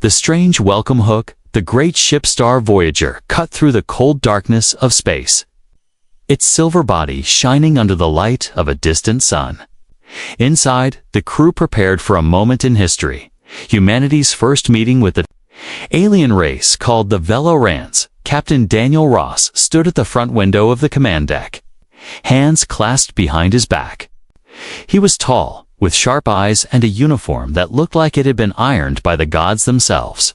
The strange welcome hook, the great ship Star Voyager, cut through the cold darkness of space, its silver body shining under the light of a distant sun. Inside, the crew prepared for a moment in history, humanity's first meeting with the alien race called the Velorans. Captain Daniel Ross stood at the front window of the command deck, hands clasped behind his back. He was tall, with sharp eyes and a uniform that looked like it had been ironed by the gods themselves.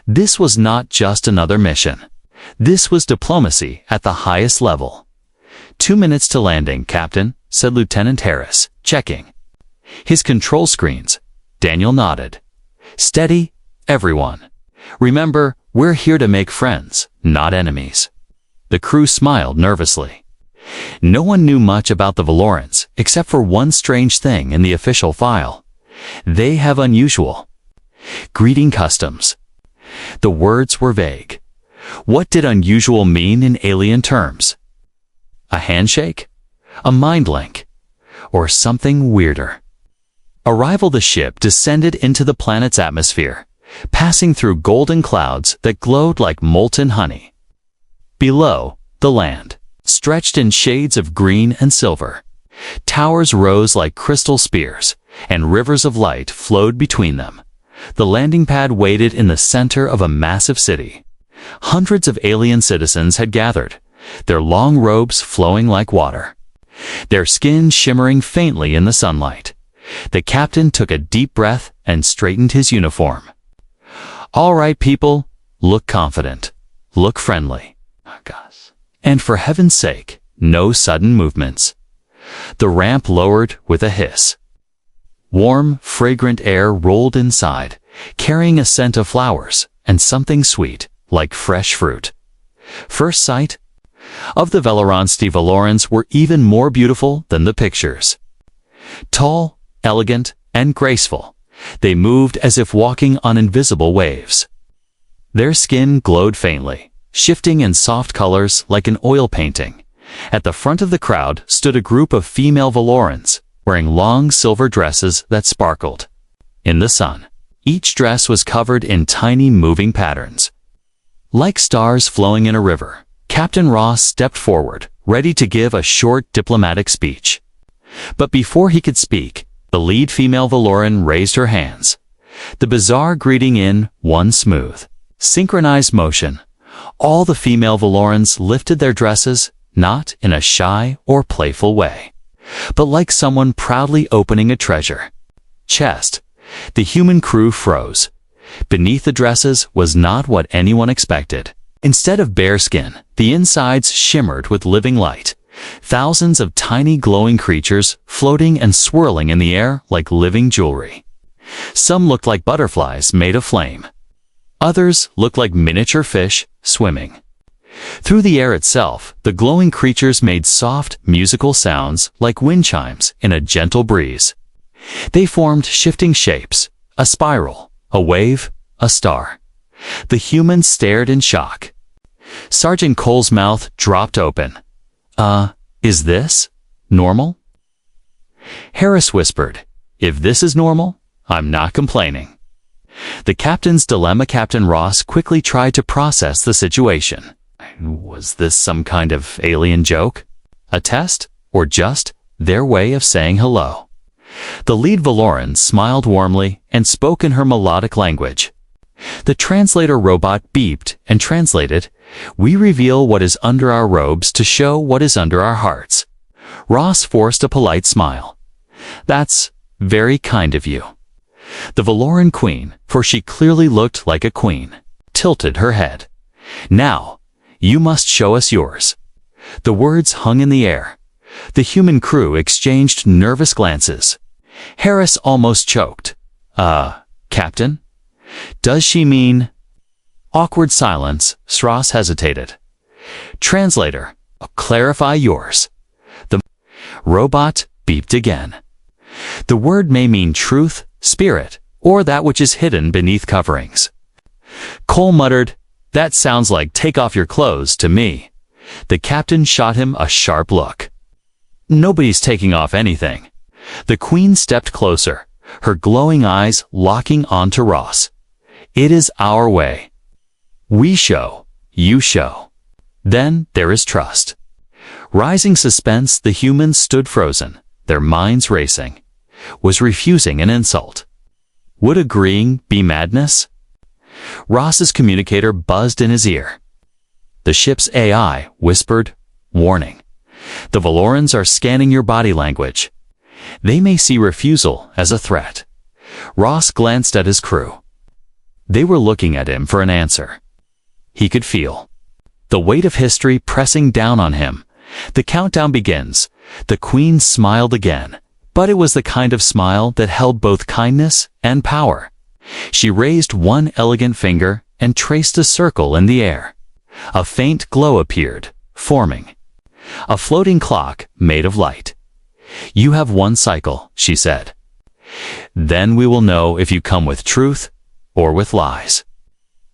This was not just another mission. This was diplomacy at the highest level. 2 minutes to landing, Captain, said Lieutenant Harris, checking his control screens. Daniel nodded. Steady, everyone. Remember, we're here to make friends, not enemies. The crew smiled nervously. No one knew much about the Velorans, except for one strange thing in the official file. They have unusual greeting customs. The words were vague. What did unusual mean in alien terms? A handshake? A mind link? Or something weirder? Arrival: the ship descended into the planet's atmosphere, passing through golden clouds that glowed like molten honey. Below, the land stretched in shades of green and silver. Towers rose like crystal spears, and rivers of light flowed between them. The landing pad waited in the center of a massive city. Hundreds of alien citizens had gathered, their long robes flowing like water, their skin shimmering faintly in the sunlight. The captain took a deep breath and straightened his uniform. All right, people, look confident, look friendly. Oh, gosh. And for heaven's sake, no sudden movements. The ramp lowered with a hiss. Warm, fragrant air rolled inside, carrying a scent of flowers and something sweet, like fresh fruit. First sight of the Velorans. The Velorans were even more beautiful than the pictures. Tall, elegant, and graceful, they moved as if walking on invisible waves. Their skin glowed faintly, shifting in soft colors like an oil painting. At the front of the crowd stood a group of female Velorans, wearing long silver dresses that sparkled in the sun. Each dress was covered in tiny moving patterns, like stars flowing in a river. Captain Ross stepped forward, ready to give a short diplomatic speech. But before he could speak, the lead female Veloran raised her hands. The bizarre greeting in one smooth, synchronized motion. All the female Velorans lifted their dresses, not in a shy or playful way, but like someone proudly opening a treasure chest. The human crew froze. Beneath the dresses was not what anyone expected. Instead of bare skin, the insides shimmered with living light. Thousands of tiny glowing creatures floating and swirling in the air like living jewelry. Some looked like butterflies made of flame. Others looked like miniature fish swimming. Through the air itself, the glowing creatures made soft, musical sounds like wind chimes in a gentle breeze. They formed shifting shapes, a spiral, a wave, a star. The humans stared in shock. Sergeant Cole's mouth dropped open. Is this normal? Harris whispered, if this is normal, I'm not complaining. The captain's dilemma. Captain Ross quickly tried to process the situation. Was this some kind of alien joke? A test? Or just their way of saying hello? The lead Veloran smiled warmly and spoke in her melodic language. The translator robot beeped and translated, "We reveal what is under our robes to show what is under our hearts." Ross forced a polite smile. "That's very kind of you." The Veloran queen, for she clearly looked like a queen, tilted her head. "Now, you must show us yours." The words hung in the air. The human crew exchanged nervous glances. Harris almost choked. Captain? Does she mean—" Awkward silence. Ross hesitated. Translator, clarify yours. The robot beeped again. The word may mean truth, spirit, or that which is hidden beneath coverings. Cole muttered, "That sounds like take off your clothes to me." The captain shot him a sharp look. "Nobody's taking off anything." The queen stepped closer, her glowing eyes locking onto Ross. It is our way. We show, you show. Then there is trust. Rising suspense, the humans stood frozen, their minds racing. Was refusing an insult? Would agreeing be madness? Ross's communicator buzzed in his ear. The ship's AI whispered, warning. The Valorans are scanning your body language. They may see refusal as a threat. Ross glanced at his crew. They were looking at him for an answer. He could feel the weight of history pressing down on him. The countdown begins. The Queen smiled again, but it was the kind of smile that held both kindness and power. She raised one elegant finger and traced a circle in the air. A faint glow appeared, forming a floating clock made of light. You have one cycle, she said. Then we will know if you come with truth or with lies.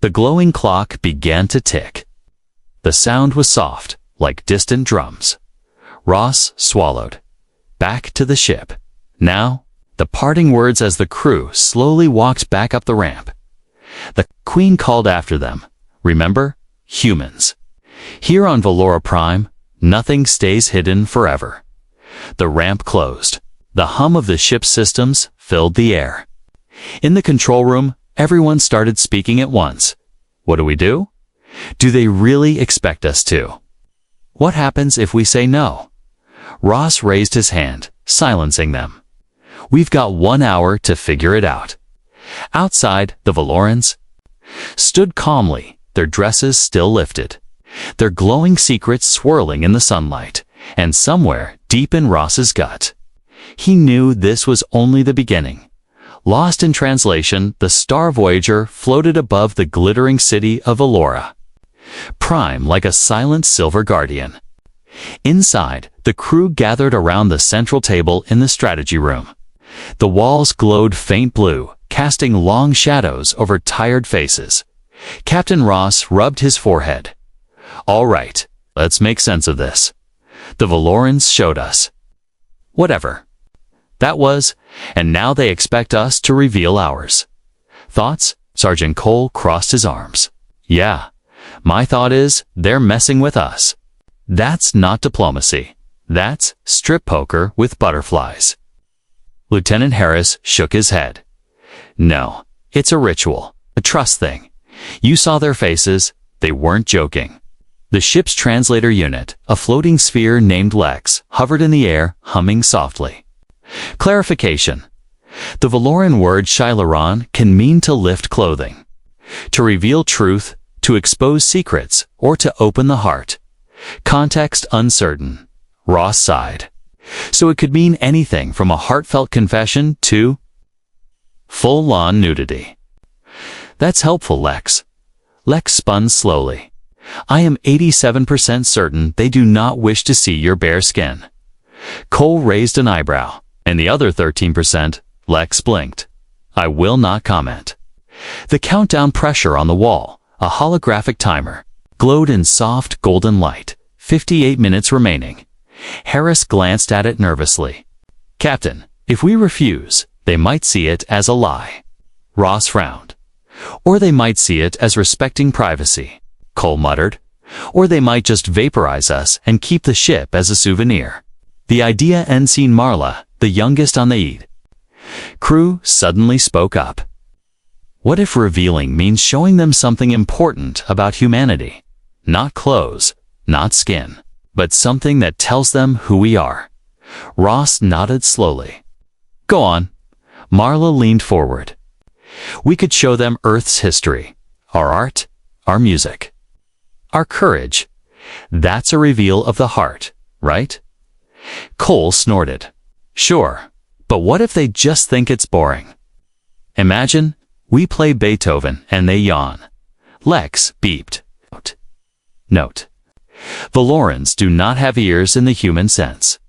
The glowing clock began to tick. The sound was soft, like distant drums. Ross swallowed. Back to the ship. Now, the parting words as the crew slowly walked back up the ramp. The Queen called after them. Remember, humans. Here on Valora Prime, nothing stays hidden forever. The ramp closed. The hum of the ship's systems filled the air. In the control room, everyone started speaking at once. What do we do? Do they really expect us to? What happens if we say no? Ross raised his hand, silencing them. We've got 1 hour to figure it out. Outside, the Valorans stood calmly, their dresses still lifted, their glowing secrets swirling in the sunlight, and somewhere deep in Ross's gut, he knew this was only the beginning. Lost in translation, the Star Voyager floated above the glittering city of Valora, Prime like a silent silver guardian. Inside, the crew gathered around the central table in the strategy room. The walls glowed faint blue, casting long shadows over tired faces. Captain Ross rubbed his forehead. All right, let's make sense of this. The Valorans showed us whatever that was, and now they expect us to reveal ours. Thoughts? Sergeant Cole crossed his arms. Yeah, my thought is they're messing with us. That's not diplomacy. That's strip poker with butterflies. Lieutenant Harris shook his head. No, it's a ritual, a trust thing. You saw their faces. They weren't joking. The ship's translator unit, a floating sphere named Lex, hovered in the air, humming softly. Clarification. The Valoran word Shilaron can mean to lift clothing, to reveal truth, to expose secrets, or to open the heart. Context uncertain. Ross sighed. So it could mean anything from a heartfelt confession to full-on nudity. That's helpful, Lex. Lex spun slowly. I am 87% certain they do not wish to see your bare skin. Cole raised an eyebrow. And the other 13%, Lex blinked. I will not comment. The countdown pressure on the wall, a holographic timer, glowed in soft golden light. 58 minutes remaining. Harris glanced at it nervously. Captain, if we refuse, they might see it as a lie. Ross frowned. Or they might see it as respecting privacy, Cole muttered. Or they might just vaporize us and keep the ship as a souvenir. The idea Ensign Marla, the youngest on the Eid crew, suddenly spoke up. What if revealing means showing them something important about humanity? Not clothes, not skin, but something that tells them who we are. Ross nodded slowly. Go on. Marla leaned forward. We could show them Earth's history, our art, our music, our courage. That's a reveal of the heart, right? Cole snorted. Sure, but what if they just think it's boring? Imagine, we play Beethoven and they yawn. Lex beeped. Note. Valorans do not have ears in the human sense.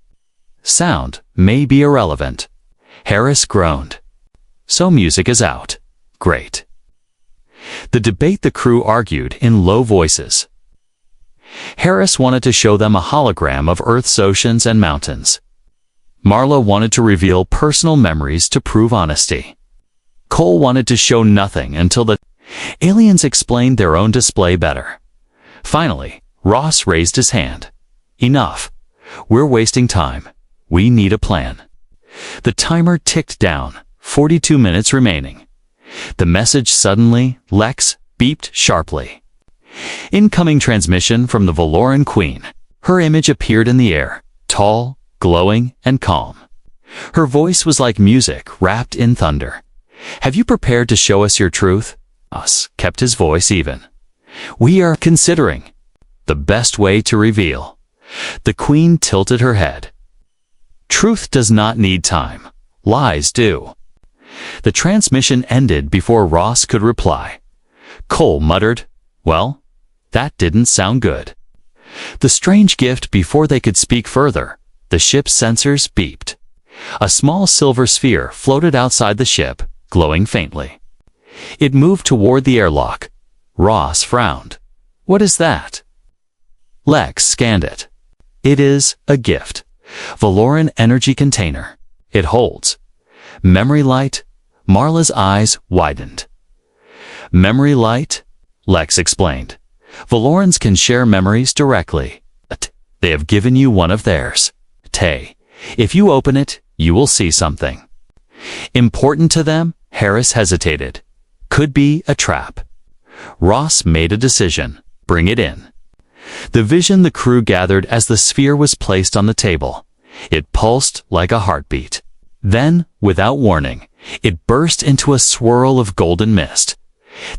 Sound may be irrelevant. Harris groaned. So music is out. Great. The debate the crew argued in low voices. Harris wanted to show them a hologram of Earth's oceans and mountains. Marla wanted to reveal personal memories to prove honesty. Cole wanted to show nothing until the Aliens explained their own display better. Finally, Ross raised his hand. Enough. We're wasting time. We need a plan. The timer ticked down, 42 minutes remaining. The message suddenly, Lex, beeped sharply. Incoming transmission from the Valoran Queen. Her image appeared in the air, tall, glowing, and calm. Her voice was like music wrapped in thunder. Have you prepared to show us your truth? Ross kept his voice even. We are considering the best way to reveal. The Queen tilted her head. Truth does not need time. Lies do. The transmission ended before Ross could reply. Cole muttered, well, that didn't sound good. The strange gift before they could speak further. The ship's sensors beeped. A small silver sphere floated outside the ship, glowing faintly. It moved toward the airlock. Ross frowned. What is that? Lex scanned it. It is a gift. Valoran energy container. It holds memory light. Marla's eyes widened. Memory light? Lex explained. Valorans can share memories directly. They have given you one of theirs. Tay, if you open it, you will see something. Important to them? Harris hesitated. Could be a trap. Ross made a decision. Bring it in. The vision the crew gathered as the sphere was placed on the table. It pulsed like a heartbeat. Then, without warning, it burst into a swirl of golden mist.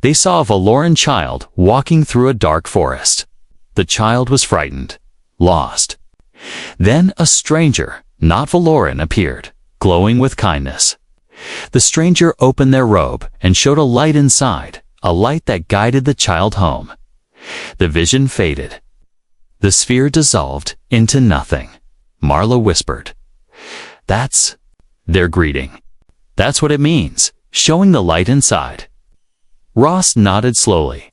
They saw a Valoran child walking through a dark forest. The child was frightened, lost. Then a stranger, not Valoran, appeared, glowing with kindness. The stranger opened their robe and showed a light inside, a light that guided the child home. The vision faded. The sphere dissolved into nothing. Marla whispered, That's their greeting. That's what it means, showing the light inside. Ross nodded slowly.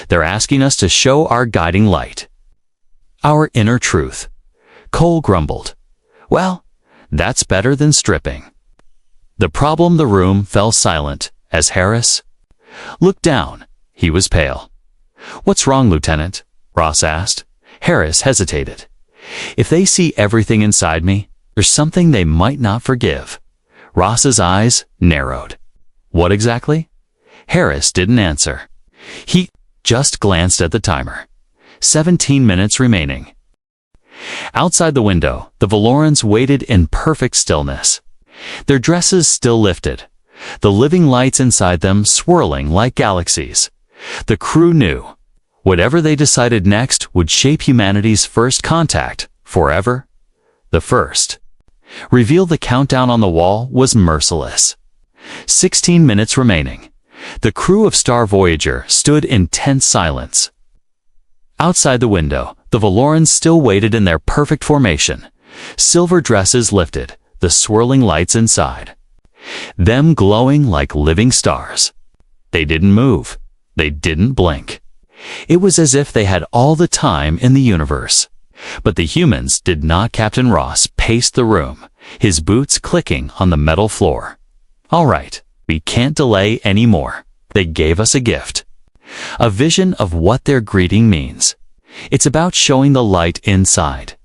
They're asking us to show our guiding light. Our inner truth. Cole grumbled. Well, that's better than stripping. The room fell silent as Harris looked down. He was pale. What's wrong, Lieutenant? Ross asked. Harris hesitated. If they see everything inside me, there's something they might not forgive. Ross's eyes narrowed. What exactly? Harris didn't answer. He just glanced at the timer. 17 minutes remaining. Outside the window, the Valorans waited in perfect stillness. Their dresses still lifted, the living lights inside them swirling like galaxies. The crew knew. Whatever they decided next would shape humanity's first contact, forever. The first. Reveal the countdown on the wall was merciless. 16 minutes remaining. The crew of Star Voyager stood in tense silence. Outside the window, the Valorans still waited in their perfect formation. Silver dresses lifted, the swirling lights inside. Them glowing like living stars. They didn't move. They didn't blink. It was as if they had all the time in the universe. But the humans did not. Captain Ross paced the room, his boots clicking on the metal floor. All right, we can't delay any more. They gave us a gift. A vision of what their greeting means. It's about showing the light inside.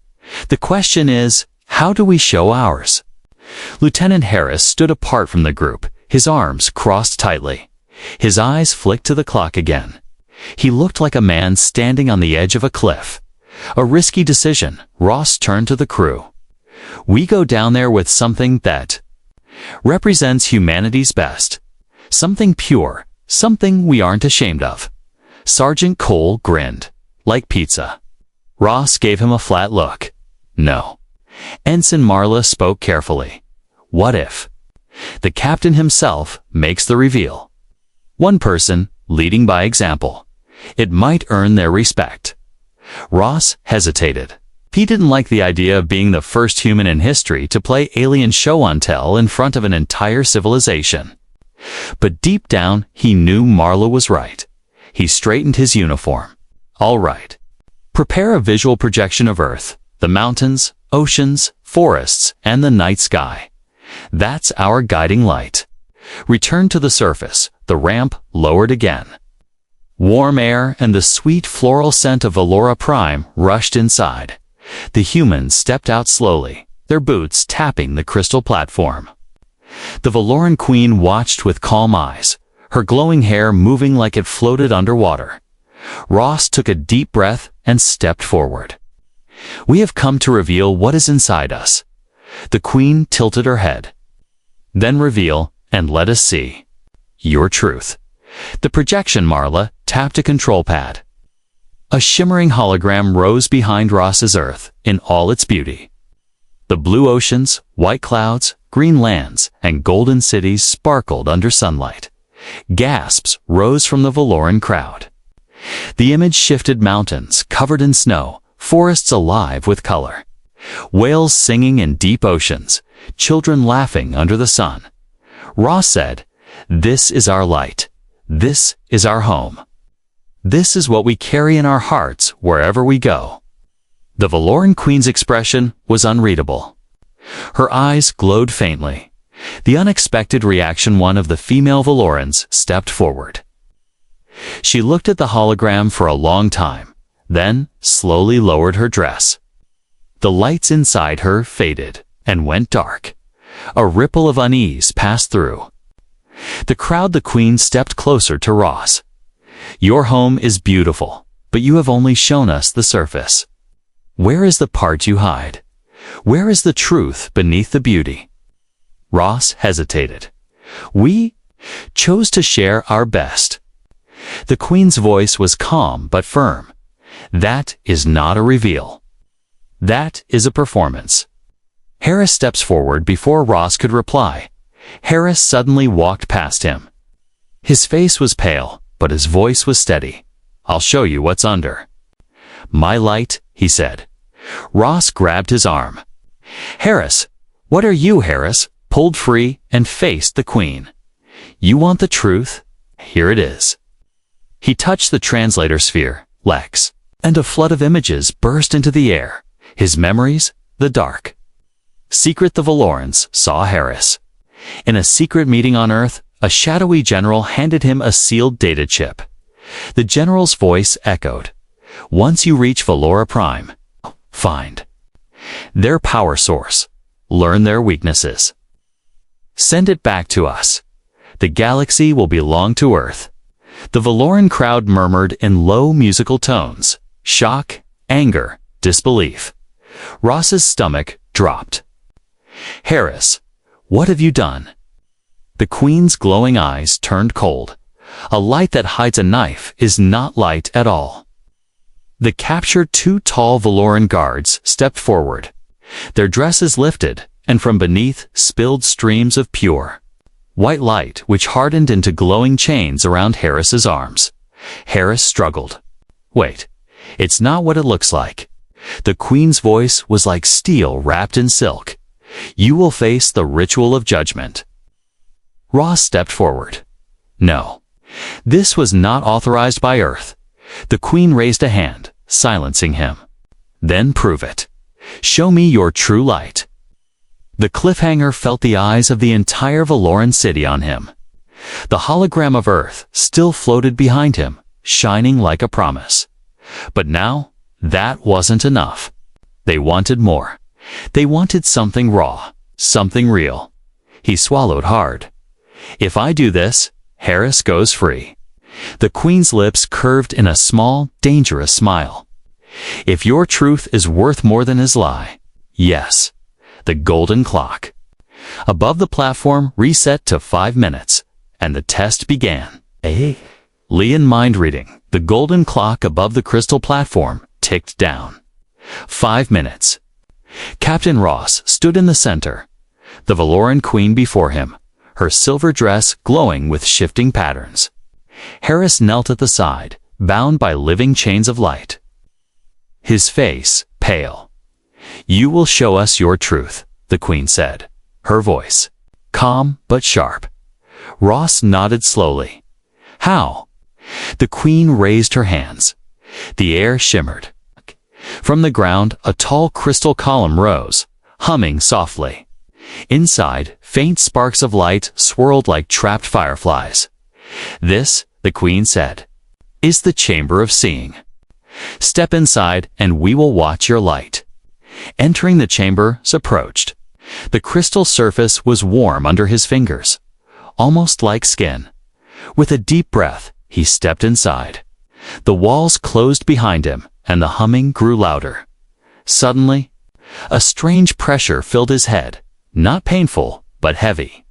The question is, how do we show ours? Lieutenant Harris stood apart from the group, his arms crossed tightly. His eyes flicked to the clock again. He looked like a man standing on the edge of a cliff. A risky decision. Ross turned to the crew. We go down there with something that represents humanity's best. Something pure, something we aren't ashamed of. Sergeant Cole grinned. Like pizza. Ross gave him a flat look. No. Ensign Marla spoke carefully. What if the captain himself makes the reveal? One person, leading by example. It might earn their respect. Ross hesitated. He didn't like the idea of being the first human in history to play alien show and tell in front of an entire civilization. But deep down, he knew Marla was right. He straightened his uniform. All right. Prepare a visual projection of Earth, the mountains, oceans, forests, and the night sky. That's our guiding light. Return to the surface, the ramp lowered again. Warm air and the sweet floral scent of Valora Prime rushed inside. The humans stepped out slowly, their boots tapping the crystal platform. The Valoran queen watched with calm eyes, her glowing hair moving like it floated underwater. Ross took a deep breath and stepped forward. "We have come to reveal what is inside us." The queen tilted her head. "Then reveal, and let us see your truth." The projection Marla tapped a control pad. A shimmering hologram rose behind Ross's Earth in all its beauty. The blue oceans, white clouds, green lands, and golden cities sparkled under sunlight. Gasps rose from the Valoran crowd. The image shifted mountains covered in snow, forests alive with color. Whales singing in deep oceans, children laughing under the sun. Ross said, "This is our light. This is our home. This is what we carry in our hearts wherever we go." The Valoran queen's expression was unreadable. Her eyes glowed faintly. The unexpected reaction one of the female Valorans stepped forward. She looked at the hologram for a long time, then slowly lowered her dress. The lights inside her faded and went dark. A ripple of unease passed through. The queen stepped closer to Ross. "Your home is beautiful, but you have only shown us the surface. Where is the part you hide? Where is the truth beneath the beauty?" Ross hesitated. "We chose to share our best." The queen's voice was calm but firm. "That is not a reveal. That is a performance." Harris steps forward before Ross could reply. Harris suddenly walked past him. His face was pale, but his voice was steady. "I'll show you what's under." "My light," he said. Ross grabbed his arm. "Harris, what are you, Harris?" Pulled free and faced the queen. "You want the truth? Here it is." He touched the translator sphere, Lex, and a flood of images burst into the air. His memories, the dark. Secret the Valorans saw Harris. In a secret meeting on Earth, a shadowy general handed him a sealed data chip. The general's voice echoed. "Once you reach Valora Prime, find their power source, learn their weaknesses. Send it back to us. The galaxy will belong to Earth." The Valoran crowd murmured in low musical tones, shock, anger, disbelief. Ross's stomach dropped. "Harris, what have you done?" The queen's glowing eyes turned cold. A light that hides a knife is not light at all. The captured two tall Valoran guards stepped forward. Their dresses lifted, and from beneath spilled streams of pure white light which hardened into glowing chains around Harris's arms. Harris struggled. "Wait, it's not what it looks like." The queen's voice was like steel wrapped in silk. "You will face the ritual of judgment." Ross stepped forward. "No, this was not authorized by Earth." The queen raised a hand, silencing him. "Then prove it. Show me your true light." The cliffhanger felt the eyes of the entire Valoran city on him. The hologram of Earth still floated behind him, shining like a promise. But now, that wasn't enough. They wanted more. They wanted something raw, something real. He swallowed hard. "If I do this, Harris goes free." The queen's lips curved in a small, dangerous smile. "If your truth is worth more than his lie, yes." The golden clock above the platform reset to 5 minutes, and the test began. Leon mind reading. The golden clock above the crystal platform ticked down. 5 minutes. Captain Ross stood in the center, the Valoran queen before him, her silver dress glowing with shifting patterns. Harris knelt at the side, bound by living chains of light. His face pale. "You will show us your truth," the queen said, her voice calm but sharp. Ross nodded slowly. "How?" The queen raised her hands. The air shimmered. From the ground, a tall crystal column rose, humming softly. Inside, faint sparks of light swirled like trapped fireflies. "This," the queen said, is the chamber of seeing. Step inside and we will watch your light. Entering the chamber, approached. The crystal surface was warm under his fingers, almost like skin. With a deep breath, he stepped inside. The walls closed behind him, and the humming grew louder. Suddenly, a strange pressure filled his head, not painful, but heavy.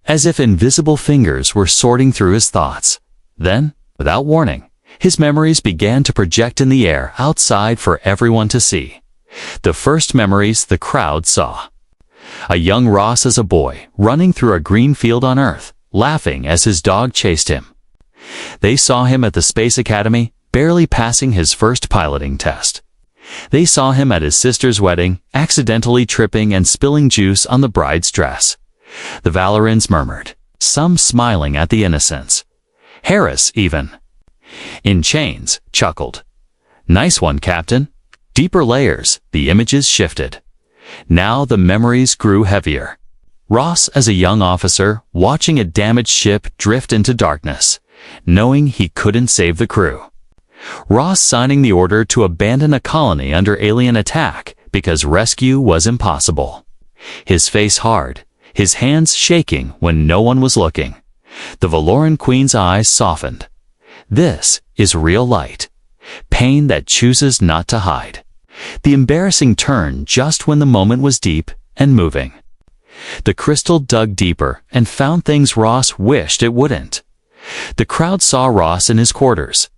As if invisible fingers were sorting through his thoughts. Then, without warning, his memories began to project in the air outside for everyone to see. The first memories the crowd saw. A young Ross as a boy, running through a green field on Earth, laughing as his dog chased him. They saw him at the Space Academy, barely passing his first piloting test. They saw him at his sister's wedding, accidentally tripping and spilling juice on the bride's dress. The Valorans murmured, some smiling at the innocence. Harris, even, in chains, chuckled. Nice one, Captain. Deeper layers, the images shifted. Now the memories grew heavier. Ross as a young officer, watching a damaged ship drift into darkness, knowing he couldn't save the crew. Ross signing the order to abandon a colony under alien attack because rescue was impossible. His face hard, his hands shaking when no one was looking. The Valoran Queen's eyes softened. This is real light. Pain that chooses not to hide. The embarrassing turn just when the moment was deep and moving. The crystal dug deeper and found things Ross wished it wouldn't. The crowd saw Ross in his quarters,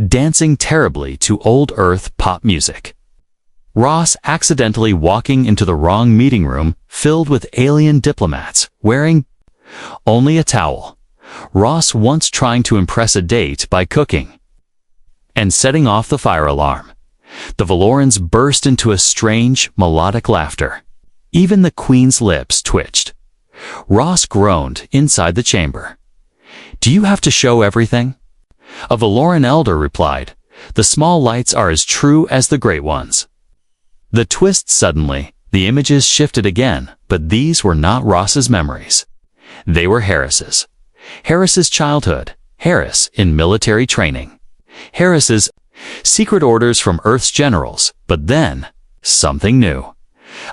dancing terribly to old Earth pop music. Ross accidentally walking into the wrong meeting room filled with alien diplomats wearing only a towel. Ross once trying to impress a date by cooking and setting off the fire alarm. The Valorans burst into a strange, melodic laughter. Even the Queen's lips twitched. Ross groaned inside the chamber. Do you have to show everything? A Valoran elder replied, the small lights are as true as the great ones. The twist suddenly, the images shifted again, but these were not Ross's memories. They were Harris's. Harris's childhood, Harris in military training. Harris's secret orders from Earth's generals, but then, something new.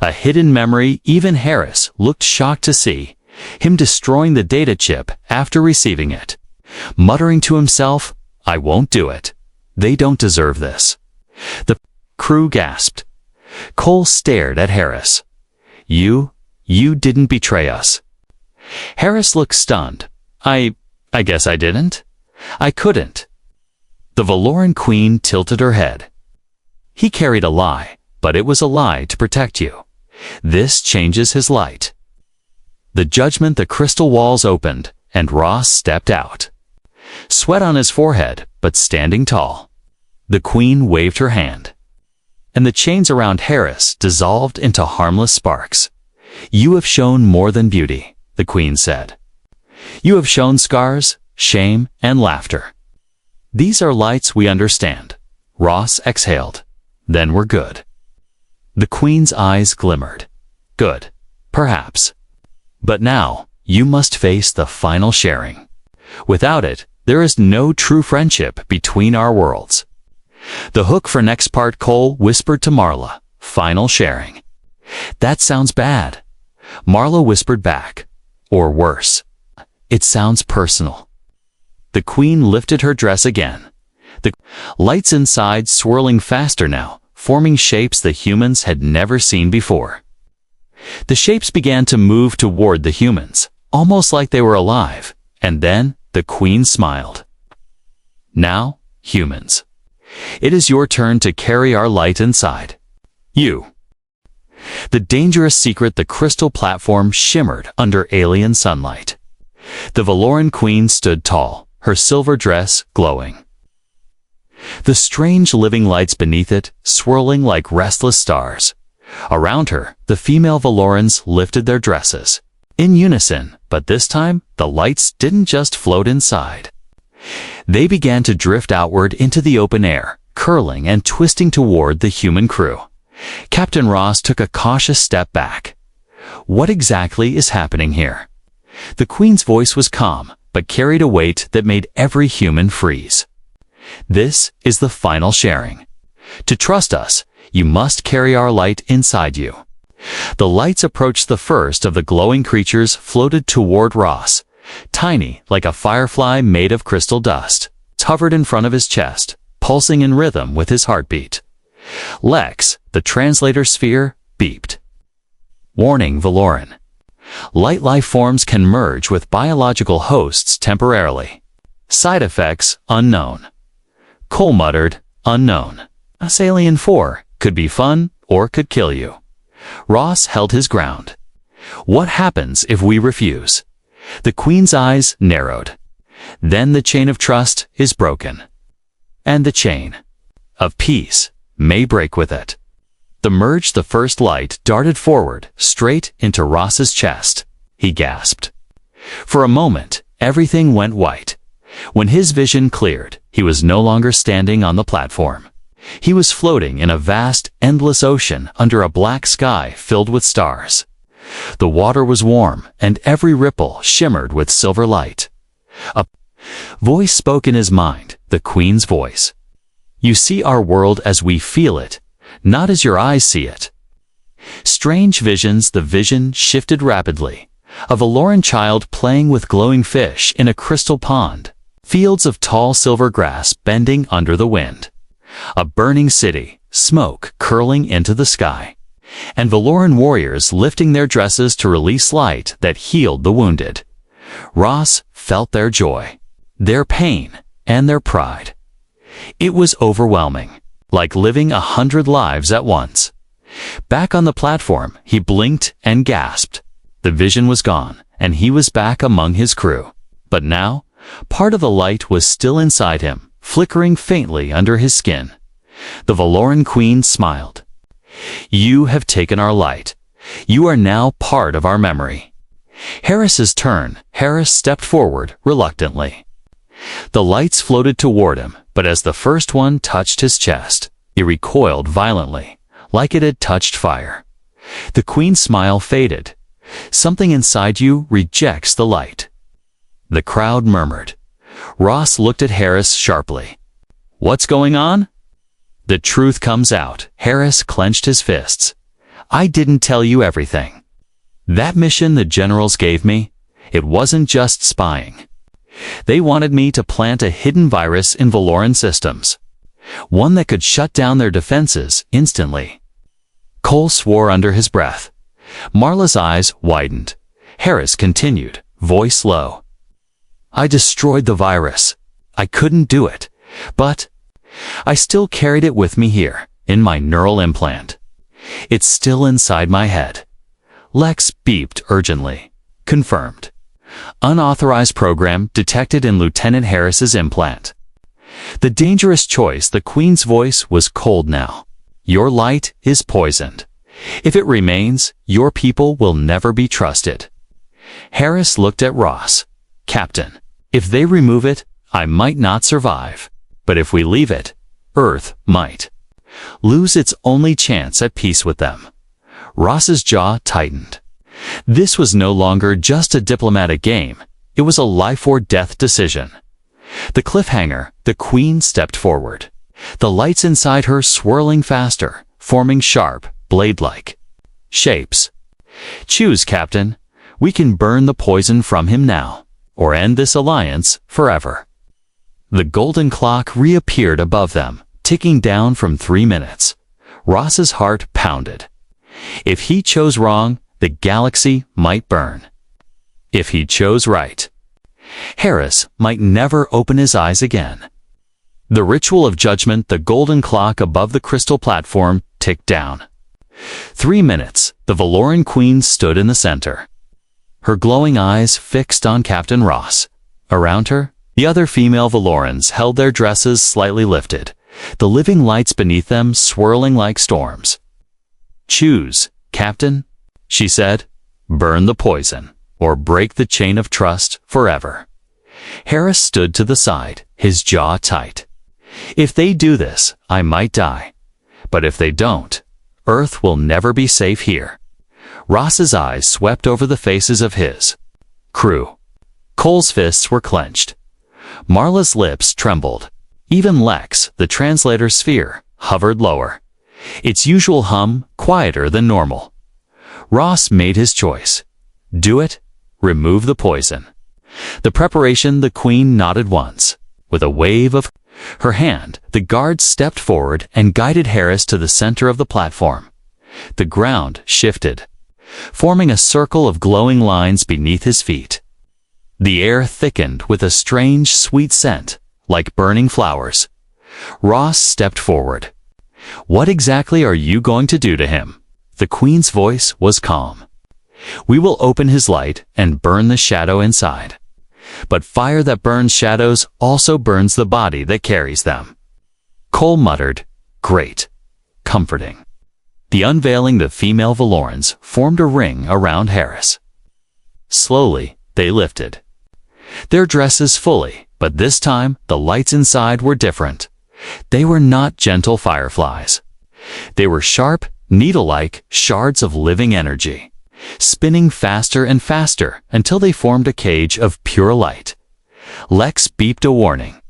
A hidden memory even Harris looked shocked to see, him destroying the data chip after receiving it. Muttering to himself, I won't do it. They don't deserve this. The crew gasped. Cole stared at Harris. You didn't betray us. Harris looked stunned. I guess I didn't. I couldn't. The Valoran Queen tilted her head. He carried a lie, but it was a lie to protect you. This changes his light. The judgment, the crystal walls opened, and Ross stepped out. Sweat on his forehead, but standing tall. The Queen waved her hand, and the chains around Harris dissolved into harmless sparks. You have shown more than beauty, the Queen said. You have shown scars, shame, and laughter. These are lights we understand. Ross exhaled. Then we're good. The Queen's eyes glimmered. Good, perhaps. But now, you must face the final sharing. Without it, there is no true friendship between our worlds. The hook for next part, Cole whispered to Marla. Final sharing. That sounds bad. Marla whispered back. Or worse. It sounds personal. The Queen lifted her dress again. The lights inside swirling faster now, forming shapes the humans had never seen before. The shapes began to move toward the humans, almost like they were alive, and then the Queen smiled. Now, humans. It is your turn to carry our light inside. You. The dangerous secret, the crystal platform shimmered under alien sunlight. The Valoran Queen stood tall, her silver dress glowing. The strange living lights beneath it swirling like restless stars. Around her, the female Valorans lifted their dresses. In unison, but this time, the lights didn't just float inside. They began to drift outward into the open air, curling and twisting toward the human crew. Captain Ross took a cautious step back. What exactly is happening here? The Queen's voice was calm, but carried a weight that made every human freeze. This is the final sharing. To trust us, you must carry our light inside you. The lights approached. The first of the glowing creatures floated toward Ross, tiny like a firefly made of crystal dust. It hovered in front of his chest, pulsing in rhythm with his heartbeat. Lex, the translator sphere, beeped. Warning, Valoran. Light life forms can merge with biological hosts temporarily. Side effects unknown. Cole muttered, unknown. Alien 4 could be fun or could kill you. Ross held his ground. What happens if we refuse? The Queen's eyes narrowed. Then the chain of trust is broken. And the chain of peace may break with it. The first light darted forward, straight into Ross's chest. He gasped. For a moment, everything went white. When his vision cleared, he was no longer standing on the platform. He was floating in a vast, endless ocean under a black sky filled with stars. The water was warm, and every ripple shimmered with silver light. A voice spoke in his mind, the Queen's voice. You see our world as we feel it, not as your eyes see it. Strange visions. The vision shifted rapidly. A Valoran child playing with glowing fish in a crystal pond. Fields of tall silver grass bending under the wind. A burning city, smoke curling into the sky. And Valoran warriors lifting their dresses to release light that healed the wounded. Ross felt their joy, their pain, and their pride. It was overwhelming, like living 100 lives at once. Back on the platform, he blinked and gasped. The vision was gone, and he was back among his crew. But now, part of the light was still inside him, flickering faintly under his skin. The Valoran Queen smiled. You have taken our light. You are now part of our memory. Harris's turn. Harris stepped forward reluctantly. The lights floated toward him, but as the first one touched his chest, he recoiled violently, like it had touched fire. The Queen's smile faded. Something inside you rejects the light. The crowd murmured. Ross looked at Harris sharply. What's going on? The truth comes out. Harris clenched his fists. I didn't tell you everything. That mission the generals gave me, it wasn't just spying. They wanted me to plant a hidden virus in Valoran systems. One that could shut down their defenses instantly. Cole swore under his breath. Marla's eyes widened. Harris continued, voice low. I destroyed the virus. I couldn't do it, but I still carried it with me here, in my neural implant. It's still inside my head. Lex beeped urgently. Confirmed. Unauthorized program detected in Lieutenant Harris's implant. The dangerous choice. The Queen's voice was cold now. Your light is poisoned. If it remains, your people will never be trusted. Harris looked at Ross. Captain, if they remove it, I might not survive. But if we leave it, Earth might lose its only chance at peace with them. Ross's jaw tightened. This was no longer just a diplomatic game. It was a life-or-death decision. The cliffhanger. The Queen stepped forward. The lights inside her swirling faster, forming sharp, blade-like shapes. Choose, Captain. We can burn the poison from him now, or end this alliance forever. The golden clock reappeared above them, ticking down from 3 minutes. Ross's heart pounded. If he chose wrong, the galaxy might burn. If he chose right, Harris might never open his eyes again. The ritual of judgment. The golden clock above the crystal platform ticked down. 3 minutes. The Valoran Queen stood in the center, her glowing eyes fixed on Captain Ross. Around her, the other female Valorans held their dresses slightly lifted, the living lights beneath them swirling like storms. Choose, Captain, she said. Burn the poison, or break the chain of trust forever. Harris stood to the side, his jaw tight. If they do this, I might die. But if they don't, Earth will never be safe here. Ross's eyes swept over the faces of his crew. Cole's fists were clenched. Marla's lips trembled. Even Lex, the translator sphere, hovered lower, its usual hum quieter than normal. Ross made his choice. Do it. Remove the poison. The preparation, the queen nodded once. With a wave of her hand, the guards stepped forward and guided Harris to the center of the platform. The ground shifted, forming a circle of glowing lines beneath his feet. The air thickened with a strange, sweet scent, like burning flowers. Ross stepped forward. What exactly are you going to do to him? The queen's voice was calm. We will open his light and burn the shadow inside. But fire that burns shadows also burns the body that carries them. Cole muttered, great. Comforting. The unveiling the female Valorans formed a ring around Harris. Slowly, they lifted their dresses fully, but this time the lights inside were different. They were not gentle fireflies. They were sharp, needle-like shards of living energy, spinning faster and faster until they formed a cage of pure light. Lex beeped a warning.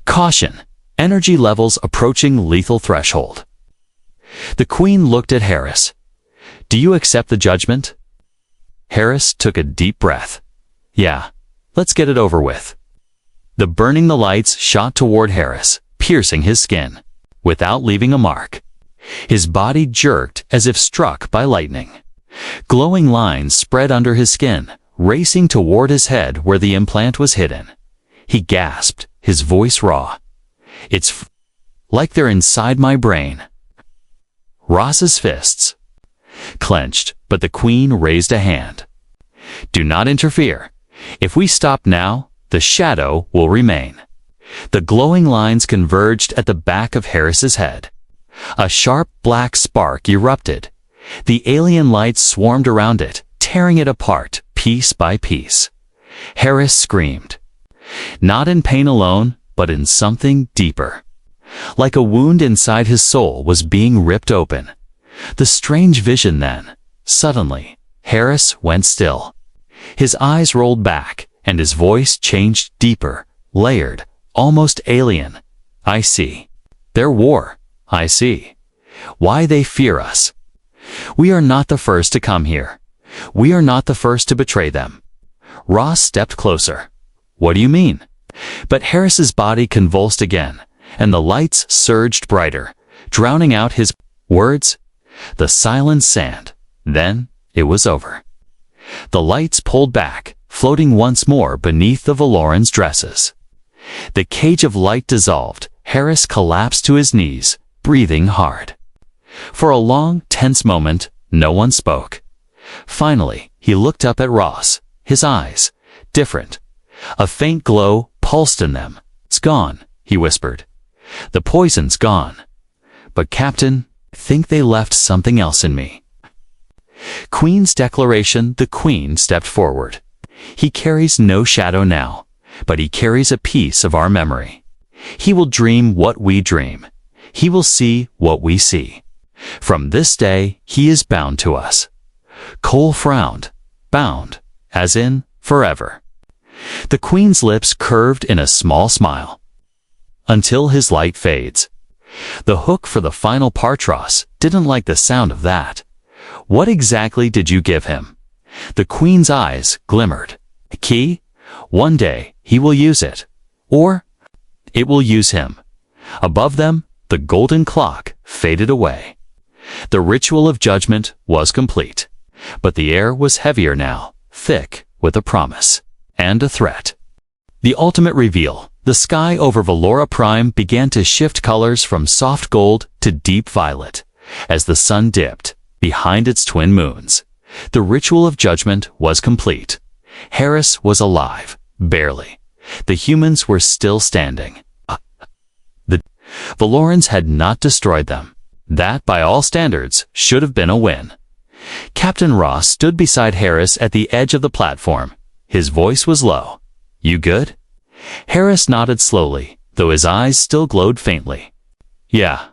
Caution, energy levels approaching lethal threshold. The queen looked at Harris. Do you accept the judgment? Harris took a deep breath. Yeah, let's get it over with. The burning the lights shot toward Harris, piercing his skin, without leaving a mark. His body jerked as if struck by lightning. Glowing lines spread under his skin, racing toward his head where the implant was hidden. He gasped, his voice raw. It's like they're inside my brain. Ross's fists clenched, but the queen raised a hand. Do not interfere. If we stop now, the shadow will remain. The glowing lines converged at the back of Harris's head. A sharp black spark erupted. The alien light swarmed around it, tearing it apart, piece by piece. Harris screamed. Not in pain alone, but in something deeper. Like a wound inside his soul was being ripped open. The strange vision then. Suddenly, Harris went still. His eyes rolled back, and his voice changed deeper, layered, almost alien. I see. Their war. I see. Why they fear us. We are not the first to come here. We are not the first to betray them. Ross stepped closer. What do you mean? But Harris's body convulsed again, and the lights surged brighter, drowning out his words. The silence sand. Then it was over. The lights pulled back, floating once more beneath the Valorans' dresses. The cage of light dissolved. Harris collapsed to his knees, breathing hard. For a long, tense moment, no one spoke. Finally, he looked up at Ross, his eyes different. A faint glow pulsed in them. It's gone, he whispered. The poison's gone. But Captain, I think they left something else in me. Queen's declaration. The queen stepped forward. He carries no shadow now, but he carries a piece of our memory. He will dream what we dream. He will see what we see. From this day, he is bound to us. Cole frowned. Bound, as in forever. The queen's lips curved in a small smile. Until his light fades. The hook for the final part. Ross didn't like the sound of that. What exactly did you give him? The queen's eyes glimmered. A key? One day, he will use it. Or it will use him. Above them, the golden clock faded away. The ritual of judgment was complete. But the air was heavier now, thick with a promise and a threat. The ultimate reveal. The sky over Valora Prime began to shift colors from soft gold to deep violet as the sun dipped behind its twin moons. The ritual of judgment was complete. Harris was alive, barely. The humans were still standing. The Valorans had not destroyed them. That, by all standards, should have been a win. Captain Ross stood beside Harris at the edge of the platform. His voice was low. You good? Harris nodded slowly, though his eyes still glowed faintly. Yeah,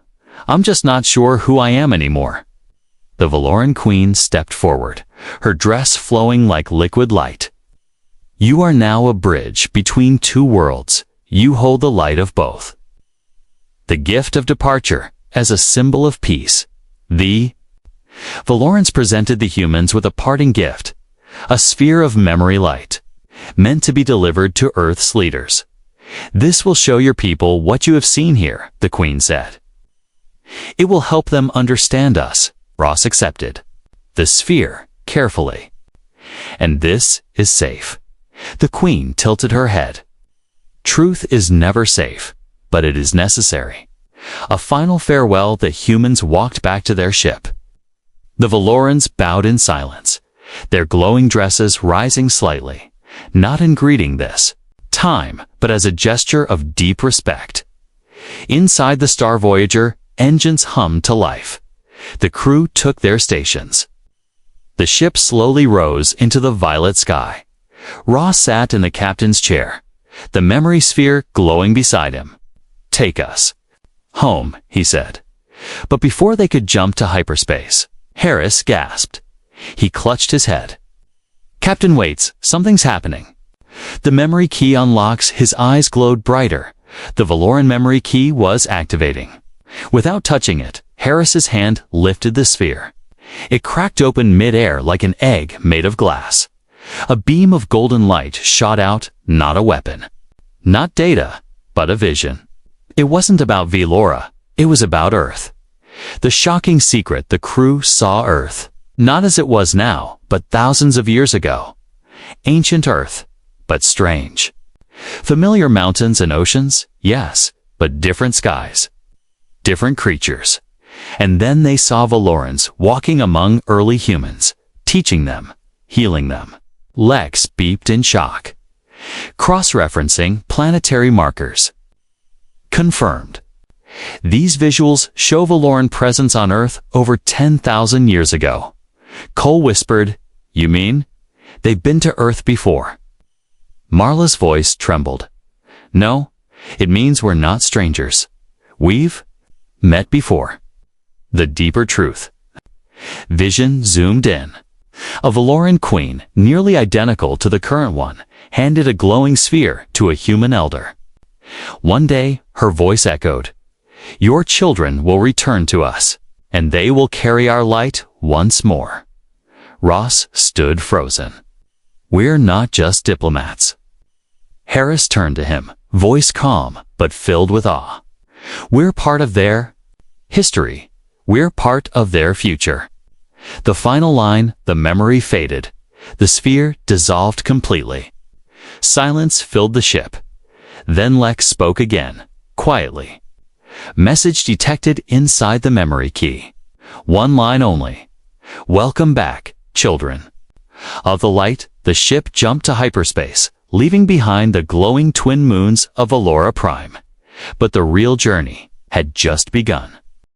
I'm just not sure who I am anymore. The Valoran queen stepped forward, her dress flowing like liquid light. You are now a bridge between two worlds. You hold the light of both. the gift of departure as a symbol of peace. The Valorans presented the humans with a parting gift, a sphere of memory light, meant to be delivered to Earth's leaders. This will show your people what you have seen here, the Queen said. It will help them understand us, Ross accepted. The sphere, carefully. And this is safe. The Queen tilted her head. Truth is never safe, but it is necessary. A final farewell, the humans walked back to their ship. The Valorans bowed in silence, their glowing dresses rising slightly, not in greeting this time, but as a gesture of deep respect. Inside the Star Voyager, engines hummed to life. The crew took their stations. The ship slowly rose into the violet sky. Ross sat in the captain's chair, the memory sphere glowing beside him. "Take us home," he said. But before they could jump to hyperspace, Harris gasped. He clutched his head. "Captain waits, something's happening." The memory key unlocks, his eyes glowed brighter. The Valoran memory key was activating. Without touching it, Harris's hand lifted the sphere. It cracked open mid-air like an egg made of glass. A beam of golden light shot out, not a weapon. Not data, but a vision. It wasn't about Velora, it was about Earth. The shocking secret: the crew saw Earth, not as it was now, but thousands of years ago. Ancient Earth, but strange. Familiar mountains and oceans, yes, but different skies. Different creatures. And then they saw Valorans walking among early humans, teaching them, healing them. Lex beeped in shock. Cross-referencing planetary markers. Confirmed. These visuals show Valoran presence on Earth over 10,000 years ago. Cole whispered, "You mean? They've been to Earth before." Marla's voice trembled. "No, it means we're not strangers. We've met before." The deeper truth. Vision zoomed in. A Valoran queen, nearly identical to the current one, handed a glowing sphere to a human elder. One day, her voice echoed, "Your children will return to us, and they will carry our light once more." Ross stood frozen. "We're not just diplomats." Harris turned to him, voice calm but filled with awe. "We're part of their history. We're part of their future." The final line, the memory faded. The sphere dissolved completely. Silence filled the ship. Then Lex spoke again, quietly. Message detected inside the memory key. One line only. "Welcome back, children." Of the light, the ship jumped to hyperspace, leaving behind the glowing twin moons of Valora Prime. But the real journey had just begun.